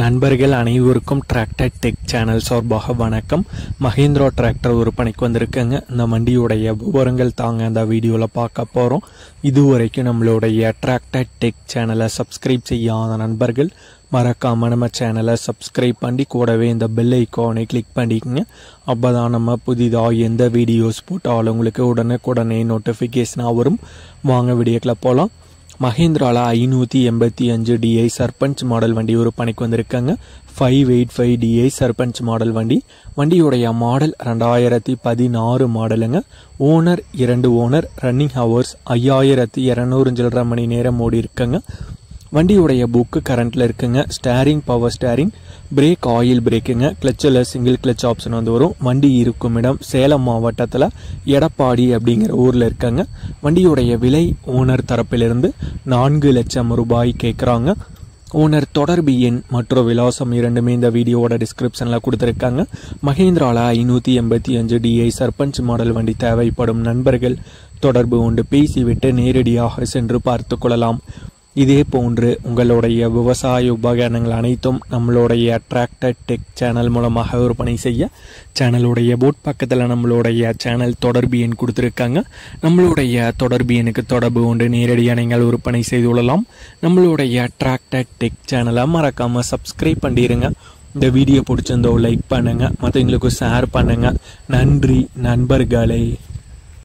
நண்பர்கள் அனைவருக்கும் tractor tech channel சார்பாக வணக்கம். மஹேந்திரா டிராக்டர் விற்பனைக்கு வந்திருக்குங்க. இந்த வண்டியுடைய விவரங்கள் தாங்க அந்த வீடியோவில் பார்க்க போகிறோம். இதுவரைக்கும் நம்மளுடைய டிராக்டர் டெக் சேனலை சப்ஸ்கிரைப் செய்யாத நண்பர்கள் மறக்காம நம்ம சேனலை சப்ஸ்கிரைப் பண்ணி கூடவே இந்த பெல் ஐக்கானை கிளிக் பண்ணிக்கங்க. அப்போ தான் நம்ம புதிதாக எந்த வீடியோஸ் போட்டாலும் உங்களுக்கு உடனே நோட்டிஃபிகேஷனாக வரும். வாங்க வீடியோக்குள்ள போகலாம். மஹேந்திரால 585 DI சர்பஞ்ச் மாடல் வண்டி ஒரு பணிக்கு வந்திருக்காங்க. 585 DI சர்பஞ்ச் மாடல் வண்டியுடைய மாடல் 2016 மாடலுங்க. Owner 2 owner. ரன்னிங் ஹவர்ஸ் 5200 சில்லரை மணி நேரம் ஓடி இருக்குங்க. வண்டியுடைய புக்கு கரண்ட்ல இருக்குங்க. Steering power steering, brake oil பிரேக்குங்க. கிளச்சில் சிங்கிள் கிளச் ஆப்ஷன் வரும். வண்டி இருக்கும் இடம் சேலம் மாவட்டத்தில் எடப்பாடி அப்படிங்கிற ஊரில் இருக்காங்க. வண்டியுடைய விலை ஓனர் தரப்பிலிருந்து 4 லட்சம் ரூபாய் கேட்குறாங்க. ஓனர் தொடர்பு எண் மற்றும் விலாசம் இரண்டுமே இந்த வீடியோவோட டிஸ்கிரிப்ஷனில் கொடுத்துருக்காங்க. மஹேந்திரால 585 DI சர்பஞ்ச் மாடல் வண்டி தேவைப்படும் நண்பர்கள் தொடர்பு கொண்டு பேசிவிட்டு நேரடியாக சென்று பார்த்து கொள்ளலாம். இதே போன்று உங்களுடைய விவசாய உபகரணங்கள் அனைத்தும் நம்மளுடைய டிராக்டர் டெக் சேனல் மூலமாக விற்பனை செய்ய சேனலுடைய போட் பக்கத்தில் நம்மளுடைய சேனல் தொடர்பு எண் கொடுத்துருக்காங்க. நம்மளுடைய தொடர்பு எண்ணுக்கு தொடர்பு கொண்டு நேரடியாக நீங்கள் விற்பனை செய்து கொள்ளலாம். நம்மளுடைய டிராக்டர் டெக் சேனலை மறக்காமல் சப்ஸ்கிரைப் பண்ணிடுங்க. இந்த வீடியோ பிடிச்சிருந்தோ லைக் பண்ணுங்கள், மற்றவங்களுக்கு ஷேர் பண்ணுங்கள். நன்றி நண்பர்களே.